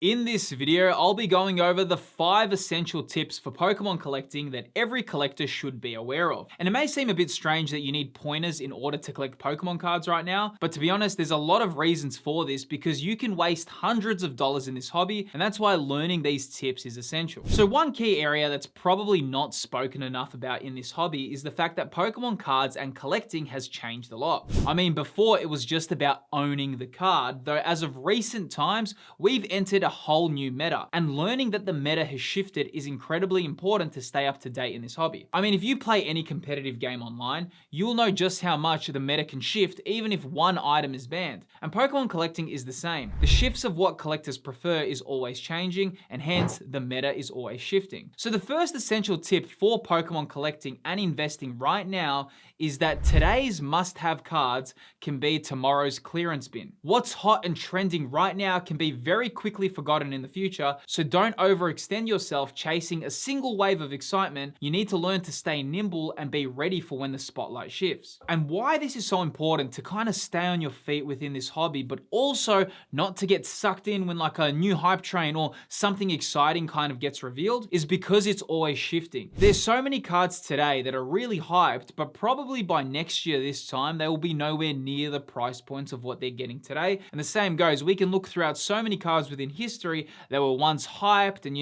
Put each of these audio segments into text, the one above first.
In this video, I'll be going over the 5 essential tips for Pokemon collecting that every collector should be aware of. And it may seem a bit strange that you need pointers in order to collect Pokemon cards right now, but to be honest, there's a lot of reasons for this because you can waste hundreds of dollars in this hobby, and that's why learning these tips is essential. So one key area that's probably not spoken enough about in this hobby is the fact that Pokemon cards and collecting has changed a lot. I mean, before it was just about owning the card, though as of recent times, we've entered a whole new meta, and learning that the meta has shifted is incredibly important to stay up to date in this hobby. I mean, if you play any competitive game online, you'll know just how much the meta can shift even if one item is banned. And Pokemon collecting is the same. The shifts of what collectors prefer is always changing, and hence the meta is always shifting. So the first essential tip for Pokemon collecting and investing right now is that today's must-have cards can be tomorrow's clearance bin. What's hot and trending right now can be very quickly forgotten in the future, so don't overextend yourself chasing a single wave of excitement. You need to learn to stay nimble and be ready for when the spotlight shifts. And why this is so important to kind of stay on your feet within this hobby, but also not to get sucked in when like a new hype train or something exciting kind of gets revealed, is because it's always shifting. There's so many cards today that are really hyped, but probably by next year this time, they will be nowhere near the price points of what they're getting today. And the same goes, we can look throughout so many cards within history that were once hyped and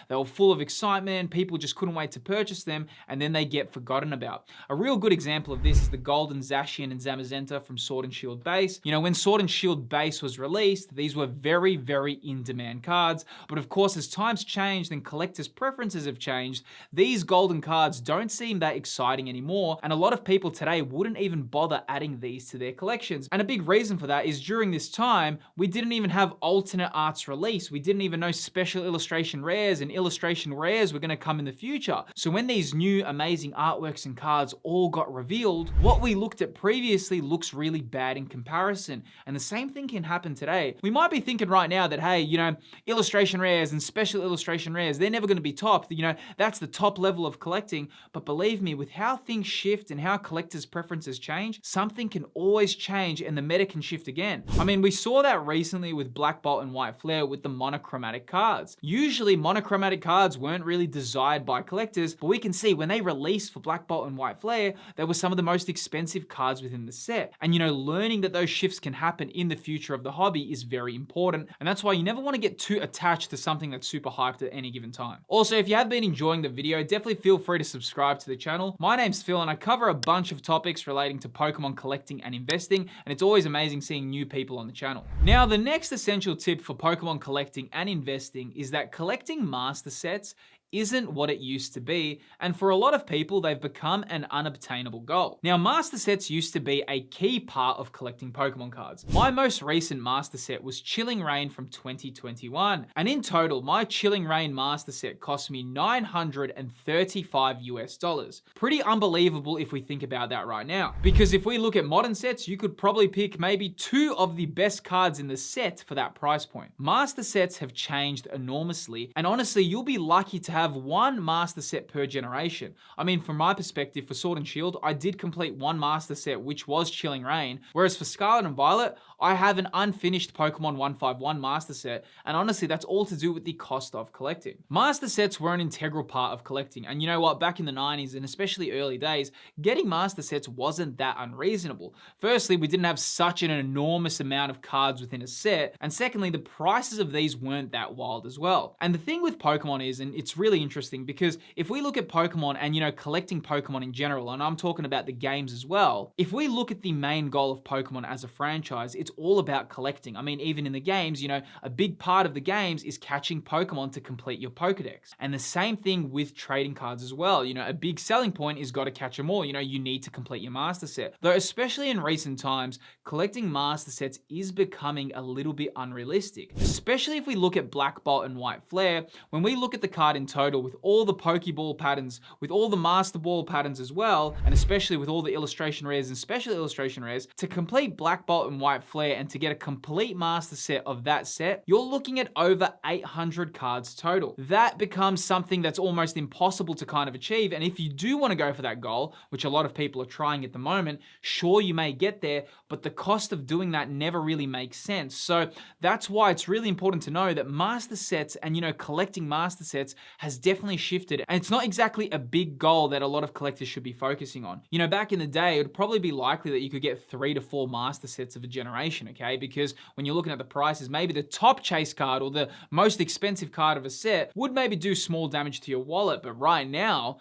they were full of excitement, people just couldn't wait to purchase them, and then they get forgotten about. A real good example of this is the Golden Zacian and Zamazenta from Sword and Shield base. When Sword and Shield base was released, these were very, very in-demand cards, but of course as times changed and collectors' preferences have changed, these golden cards don't seem that exciting anymore, and a lot of people today wouldn't even bother adding these to their collections. And a big reason for that is during this time, we didn't even have alternate arts release. We didn't even know special illustration rares and illustration rares were going to come in the future. So when these new amazing artworks and cards all got revealed, what we looked at previously looks really bad in comparison. And the same thing can happen today. We might be thinking right now that, hey, illustration rares and special illustration rares, they're never going to be topped. That's the top level of collecting. But believe me, with how things shift and how collectors' preferences change, something can always change and the meta can shift again. I mean, we saw that recently with Black Bolt and White Flare with the monochromatic cards. Usually monochromatic cards weren't really desired by collectors, but we can see when they released for Black Bolt and White Flare, they were some of the most expensive cards within the set. And learning that those shifts can happen in the future of the hobby is very important. And that's why you never want to get too attached to something that's super hyped at any given time. Also, if you have been enjoying the video, definitely feel free to subscribe to the channel. My name's Phil and I cover a bunch of topics relating to Pokemon collecting and investing, and it's always amazing seeing new people on the channel. Now, the next essential tip for Pokemon collecting and investing is that collecting master sets isn't what it used to be, and for a lot of people, they've become an unobtainable goal. Now, master sets used to be a key part of collecting Pokemon cards. My most recent master set was Chilling Reign from 2021, and in total, my Chilling Reign master set cost me $935 US. Pretty unbelievable if we think about that right now. Because if we look at modern sets, you could probably pick maybe 2 of the best cards in the set for that price point. Master sets have changed enormously, and honestly, you'll be lucky to have one master set per generation. I mean, from my perspective, for Sword and Shield, I did complete one master set, which was Chilling Reign, whereas for Scarlet and Violet, I have an unfinished Pokemon 151 master set, and honestly, that's all to do with the cost of collecting. Master sets were an integral part of collecting, and you know what, back in the 90s, and especially early days, getting master sets wasn't that unreasonable. Firstly, we didn't have such an enormous amount of cards within a set, and secondly, the prices of these weren't that wild as well. And the thing with Pokemon is, and it's really interesting because if we look at Pokemon and collecting Pokemon in general, and I'm talking about the games as well, if we look at the main goal of Pokemon as a franchise, it's all about collecting. I mean, even in the games, a big part of the games is catching Pokemon to complete your Pokedex. And the same thing with trading cards as well. A big selling point is got to catch them all. You need to complete your master set. Though especially in recent times, collecting master sets is becoming a little bit unrealistic. Especially if we look at Black Bolt and White Flare, when we look at the card in total with all the Pokeball patterns, with all the Master Ball patterns as well, and especially with all the illustration rares and special illustration rares, to complete Black Bolt and White Flare and to get a complete master set of that set, you're looking at over 800 cards total. That becomes something that's almost impossible to kind of achieve, and if you do want to go for that goal, which a lot of people are trying at the moment, sure, you may get there, but the cost of doing that never really makes sense. So that's why it's really important to know that master sets and, collecting master sets has definitely shifted, and it's not exactly a big goal that a lot of collectors should be focusing on. Back in the day, it would probably be likely that you could get 3 to 4 master sets of a generation, okay? Because when you're looking at the prices, maybe the top chase card or the most expensive card of a set would maybe do small damage to your wallet, but right now,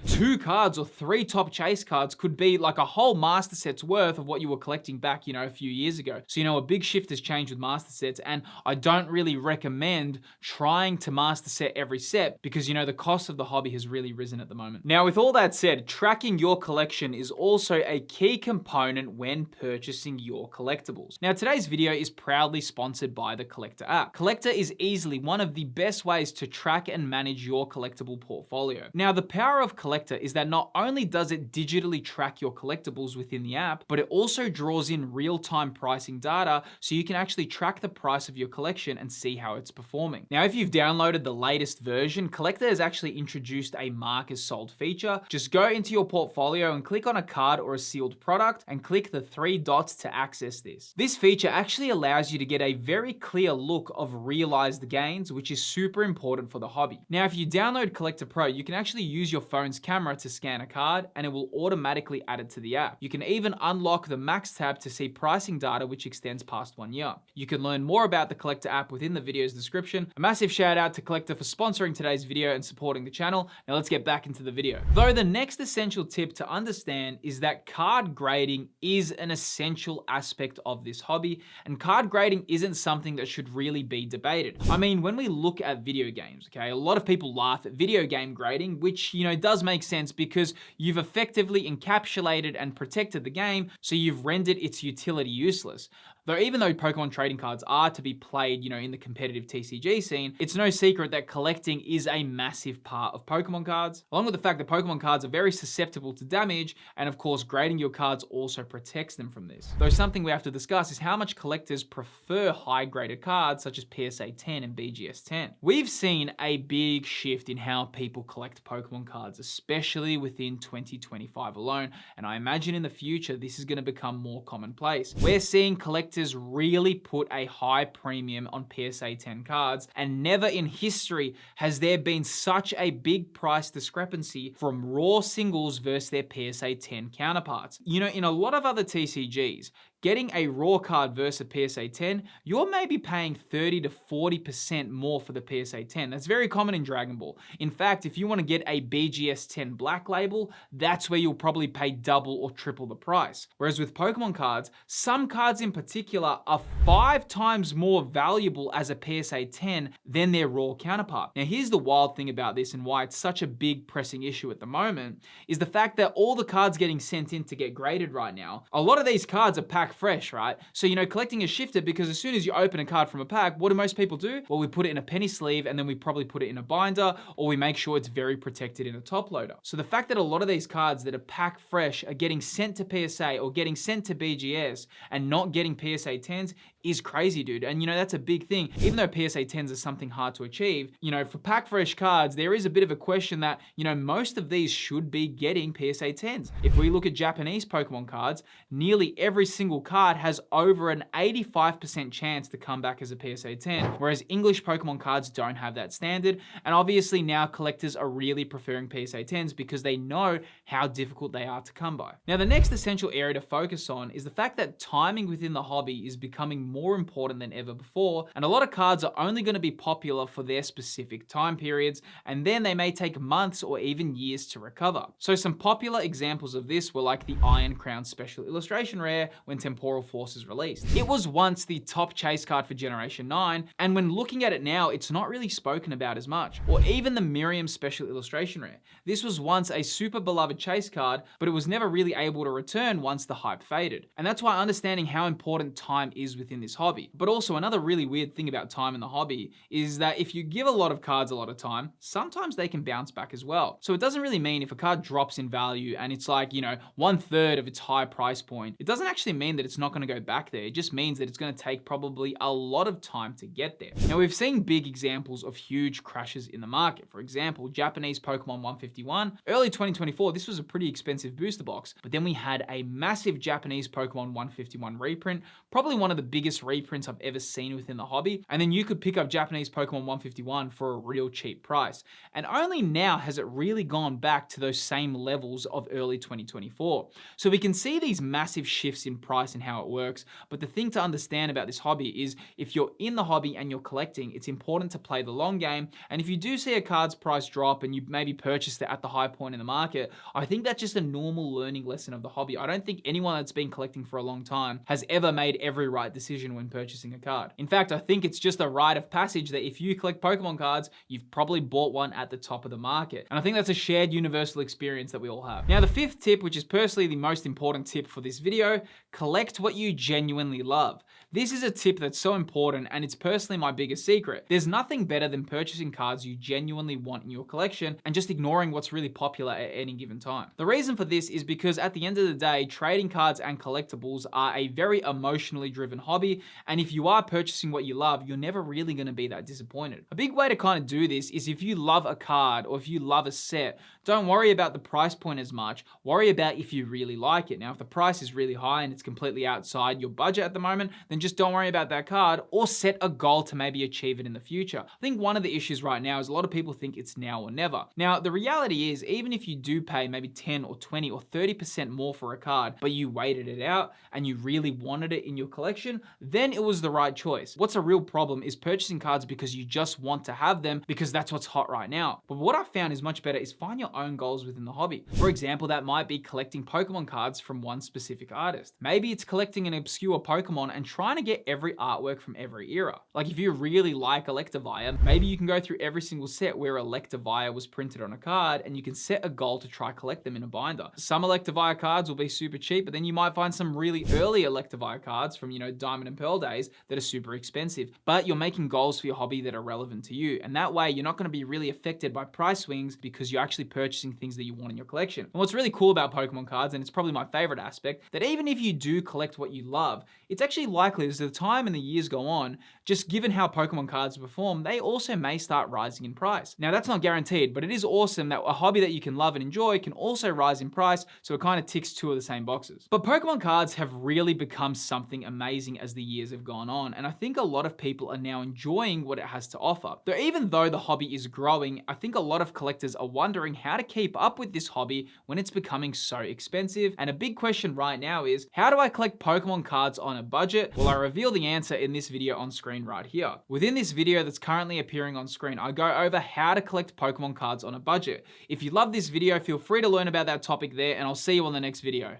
2 cards or 3 top chase cards could be like a whole master set's worth of what you were collecting back, a few years ago. So, a big shift has changed with master sets, and I don't really recommend trying to master set every set because, the cost of the hobby has really risen at the moment. Now, with all that said, tracking your collection is also a key component when purchasing your collectibles. Now, today's video is proudly sponsored by the Collector app. Collector is easily one of the best ways to track and manage your collectible portfolio. Now, the power of Collector is that not only does it digitally track your collectibles within the app, but it also draws in real-time pricing data so you can actually track the price of your collection and see how it's performing. Now, if you've downloaded the latest version, Collector has actually introduced a mark as sold feature. Just go into your portfolio and click on a card or a sealed product and click the 3 dots to access this. This feature actually allows you to get a very clear look of realized gains, which is super important for the hobby. Now, if you download Collector Pro, you can actually use your phone's camera to scan a card and it will automatically add it to the app. You can even unlock the Max tab to see pricing data which extends past 1 year. You can learn more about the Collector app within the video's description. A massive shout out to Collector for sponsoring today's video and supporting the channel. Now let's get back into the video. Though the next essential tip to understand is that card grading is an essential aspect of this hobby, and card grading isn't something that should really be debated. I mean, when we look at video games, okay, a lot of people laugh at video game grading, which, does make sense because you've effectively encapsulated and protected the game, so you've rendered its utility useless. Though even though Pokemon trading cards are to be played, in the competitive TCG scene, it's no secret that collecting is a massive part of Pokemon cards, along with the fact that Pokemon cards are very susceptible to damage, and of course, grading your cards also protects them from this. Though something we have to discuss is how much collectors prefer high-graded cards such as PSA 10 and BGS 10. We've seen a big shift in how people collect Pokemon cards, especially within 2025 alone, and I imagine in the future, this is going to become more commonplace. We're seeing collectors really put a high premium on PSA 10 cards, and never in history has there been such a big price discrepancy from raw singles versus their PSA 10 counterparts. In a lot of other TCGs, getting a raw card versus a PSA 10, you're maybe paying 30 to 40% more for the PSA 10. That's very common in Dragon Ball. In fact, if you want to get a BGS 10 Black Label, that's where you'll probably pay double or triple the price. Whereas with Pokemon cards, some cards in particular are 5 times more valuable as a PSA 10 than their raw counterpart. Now, here's the wild thing about this and why it's such a big pressing issue at the moment, is the fact that all the cards getting sent in to get graded right now, a lot of these cards are packed fresh, right? So, collecting has shifted because as soon as you open a card from a pack, what do most people do? Well, we put it in a penny sleeve and then we probably put it in a binder, or we make sure it's very protected in a top loader. So the fact that a lot of these cards that are packed fresh are getting sent to PSA or getting sent to BGS and not getting PSA 10s is crazy, dude. And that's a big thing. Even though PSA 10s are something hard to achieve, for pack fresh cards, there is a bit of a question that, most of these should be getting PSA 10s. If we look at Japanese Pokemon cards, nearly every single card has over an 85% chance to come back as a PSA 10, whereas English Pokemon cards don't have that standard. And obviously now collectors are really preferring PSA 10s because they know how difficult they are to come by. Now, the next essential area to focus on is the fact that timing within the hobby is becoming more important than ever before, and a lot of cards are only going to be popular for their specific time periods, and then they may take months or even years to recover. So some popular examples of this were like the Iron Crown Special Illustration Rare when Temporal Force is released. It was once the top chase card for Generation 9, and when looking at it now, it's not really spoken about as much. Or even the Miriam Special Illustration Rare. This was once a super beloved chase card, but it was never really able to return once the hype faded. And that's why understanding how important time is within this hobby. But also another really weird thing about time in the hobby is that if you give a lot of cards a lot of time, sometimes they can bounce back as well. So it doesn't really mean if a card drops in value and it's like, 1/3 of its high price point, it doesn't actually mean that it's not going to go back there. It just means that it's going to take probably a lot of time to get there. Now, we've seen big examples of huge crashes in the market. For example, Japanese Pokemon 151. Early 2024, this was a pretty expensive booster box, but then we had a massive Japanese Pokemon 151 reprint, probably one of the biggest reprints I've ever seen within the hobby. And then you could pick up Japanese Pokemon 151 for a real cheap price. And only now has it really gone back to those same levels of early 2024. So we can see these massive shifts in price and how it works. But the thing to understand about this hobby is if you're in the hobby and you're collecting, it's important to play the long game. And if you do see a card's price drop and you maybe purchased it at the high point in the market, I think that's just a normal learning lesson of the hobby. I don't think anyone that's been collecting for a long time has ever made every right decision when purchasing a card. In fact, I think it's just a rite of passage that if you collect Pokemon cards, you've probably bought one at the top of the market. And I think that's a shared universal experience that we all have. Now, the fifth tip, which is personally the most important tip for this video, collect what you genuinely love. This is a tip that's so important and it's personally my biggest secret. There's nothing better than purchasing cards you genuinely want in your collection and just ignoring what's really popular at any given time. The reason for this is because at the end of the day, trading cards and collectibles are a very emotionally driven hobby, and if you are purchasing what you love, you're never really going to be that disappointed. A big way to kind of do this is if you love a card or if you love a set, don't worry about the price point as much, worry about if you really like it. Now, if the price is really high and it's completely outside your budget at the moment, then just don't worry about that card or set a goal to maybe achieve it in the future. I think one of the issues right now is a lot of people think it's now or never. Now, the reality is even if you do pay maybe 10 or 20 or 30% more for a card, but you waited it out and you really wanted it in your collection, then it was the right choice. What's a real problem is purchasing cards because you just want to have them because that's what's hot right now. But what I found is much better is find your own goals within the hobby. For example, that might be collecting Pokemon cards from one specific artist. Maybe it's collecting an obscure Pokemon and trying to get every artwork from every era. Like if you really like Electivire, maybe you can go through every single set where Electivire was printed on a card and you can set a goal to try collect them in a binder. Some Electivire cards will be super cheap, but then you might find some really early Electivire cards from, Diamond and Pearl days that are super expensive. But you're making goals for your hobby that are relevant to you. And that way you're not going to be really affected by price swings because you're actually purchasing things that you want in your collection. And what's really cool about Pokemon cards, and it's probably my favorite aspect, that even if you do collect what you love, it's actually likely as the time and the years go on, just given how Pokemon cards perform, they also may start rising in price. Now that's not guaranteed, but it is awesome that a hobby that you can love and enjoy can also rise in price, so it kind of ticks two of the same boxes. But Pokemon cards have really become something amazing as the years have gone on, and I think a lot of people are now enjoying what it has to offer. Though even though the hobby is growing, I think a lot of collectors are wondering how to keep up with this hobby when it's becoming so expensive. And a big question right now is, how do I collect Pokemon cards on a budget? Well, I reveal the answer in this video on screen right here. Within this video that's currently appearing on screen, I go over how to collect Pokemon cards on a budget. If you love this video, feel free to learn about that topic there, and I'll see you on the next video.